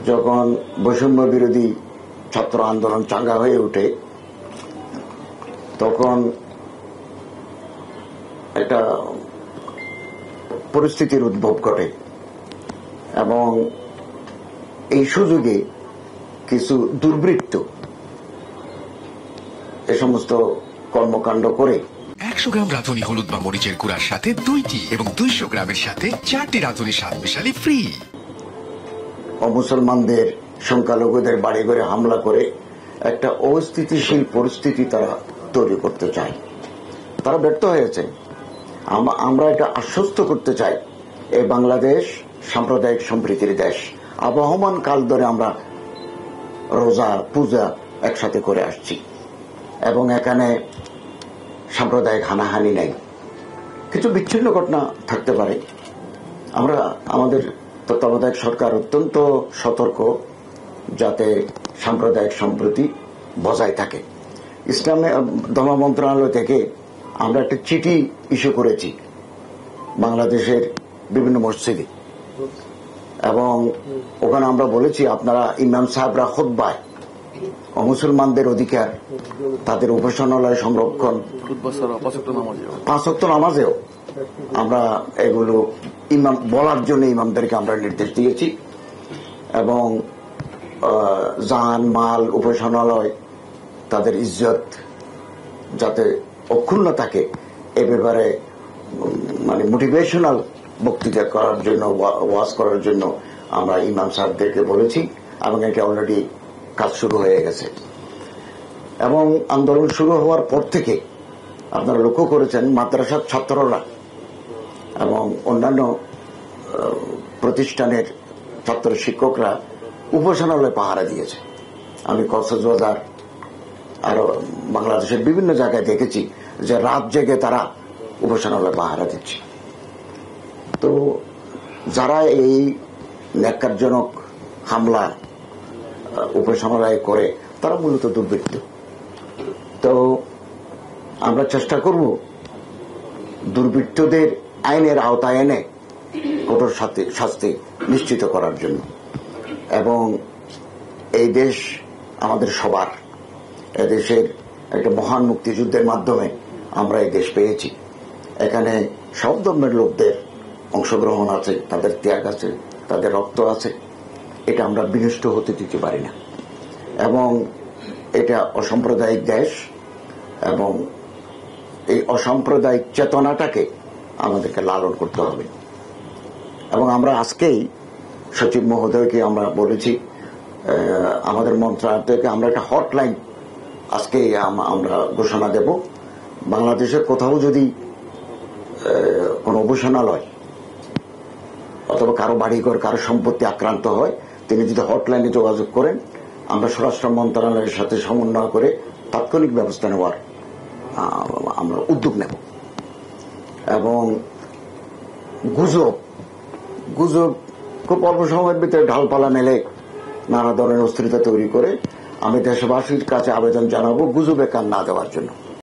যখন বৈষম্য বিরোধী ছাত্র আন্দোলন চাঙ্গা হয়ে ওঠে তখন একটা পরিস্থিতির উদ্ভব ঘটে এবং এই সুযোগে কিছু দুর্বৃত্ত এ সমস্ত কর্মকাণ্ড করে 100 গ্রাম রাঁধুনি হলুদ বা মরিচের গুঁড়ার সাথে 2টি এবং 200 গ্রামের সাথে 4টি রাঁধুনি স্বাদ মিশালি ফ্রি। অমুসলমানদের সংখ্যালঘুদের বাড়ি ঘরে হামলা করে একটা অস্থিতিশীল পরিস্থিতি তারা তৈরি করতে চায়। তারা ব্যর্থ হয়েছে। আমরা এটা আশ্বস্ত করতে চাই, এই বাংলাদেশ সাম্প্রদায়িক সম্প্রীতির দেশ। আবহমান কাল ধরে আমরা রোজা পূজা একসাথে করে আসছি এবং এখানে সাম্প্রদায়িক হানাহানি নাই। কিছু বিচ্ছিন্ন ঘটনা থাকতে পারে। আমরা আমাদের তত্ত্বাবধায়ক সরকার অত্যন্ত সতর্ক যাতে সাম্প্রদায়িক সম্প্রীতি বজায় থাকে। ইসলামে ধর্ম মন্ত্রণালয় থেকে আমরা একটা চিঠি ইস্যু করেছি বাংলাদেশের বিভিন্ন মসজিদে এবং ওখানে আমরা বলেছি আপনারা ইমাম সাহেবরা খুতবায় মুসলমানদের অধিকার, তাদের উপাসনালয় সংরক্ষণ, 5 ওয়াক্ত নামাজেও আমরা এগুলো ইমাম বলার জন্য ইমামদেরকে আমরা নির্দেশ দিয়েছি এবং জান মাল উপাসনালয় তাদের ইজ্জত যাতে অক্ষুণ্ণ থাকে এ ব্যাপারে মানে মোটিভেশনাল বক্তৃতা করার জন্য, ওয়াজ করার জন্য আমরা ইমাম সাহেবদেরকে বলেছি এবং এটা অলরেডি কাজ শুরু হয়ে গেছে। এবং আন্দোলন শুরু হওয়ার পর থেকে আপনারা লক্ষ্য করেছেন মাদ্রাসার ছাত্ররা এবং অন্যান্য প্রতিষ্ঠানের ছাত্র শিক্ষকরা উপাসনালয়ে পাহারা দিয়েছে। আমি কক্সবাজার আরো বাংলাদেশের বিভিন্ন জায়গায় দেখেছি যে রাত জেগে তারা উপাসনালয়ে পাহারা দিচ্ছে। তো যারা এই ন্যাক্কারজনক হামলা উপাসনালয়ে করে তারা মূলত দুর্বৃত্ত। তো আমরা চেষ্টা করব দুর্বৃত্তদের আইনের আওতায় এনে কঠোর শাস্তি নিশ্চিত করার জন্য। এবং এই দেশ আমাদের সবার, এদেশের একটা মহান মুক্তিযুদ্ধের মাধ্যমে আমরা এই দেশ পেয়েছি। এখানে সব ধর্মের লোকদের অংশগ্রহণ আছে, তাদের ত্যাগ আছে, তাদের রক্ত আছে। এটা আমরা বিনষ্ট হতে দিতে পারি না এবং এটা অসাম্প্রদায়িক দেশ এবং এই অসাম্প্রদায়িক চেতনাটাকে আমাদেরকে লালন করতে হবে। এবং আমরা আজকেই সচিব মহোদয়কে আমরা বলেছি আমাদের মন্ত্রণালয় থেকে আমরা একটা হটলাইন আজকে আমরা ঘোষণা দেব। বাংলাদেশের কোথাও যদি কোন উপাসনালয় অথবা কারো বাড়িঘর, কারো সম্পত্তি আক্রান্ত হয়, তিনি যদি হটলাইনে যোগাযোগ করেন আমরা স্বরাষ্ট্র মন্ত্রণালয়ের সাথে সমন্বয় করে তাৎক্ষণিক ব্যবস্থা নেওয়ার আমরা উদ্যোগ নেব। এবং গুজব খুব অল্প সময়ের ভিতরে ঢালপালা মেলে নানা ধরনের অস্থিরতা তৈরি করে আমি দেশবাসীর কাছে আবেদন জানাবো গুজবে কান না দেওয়ার জন্য।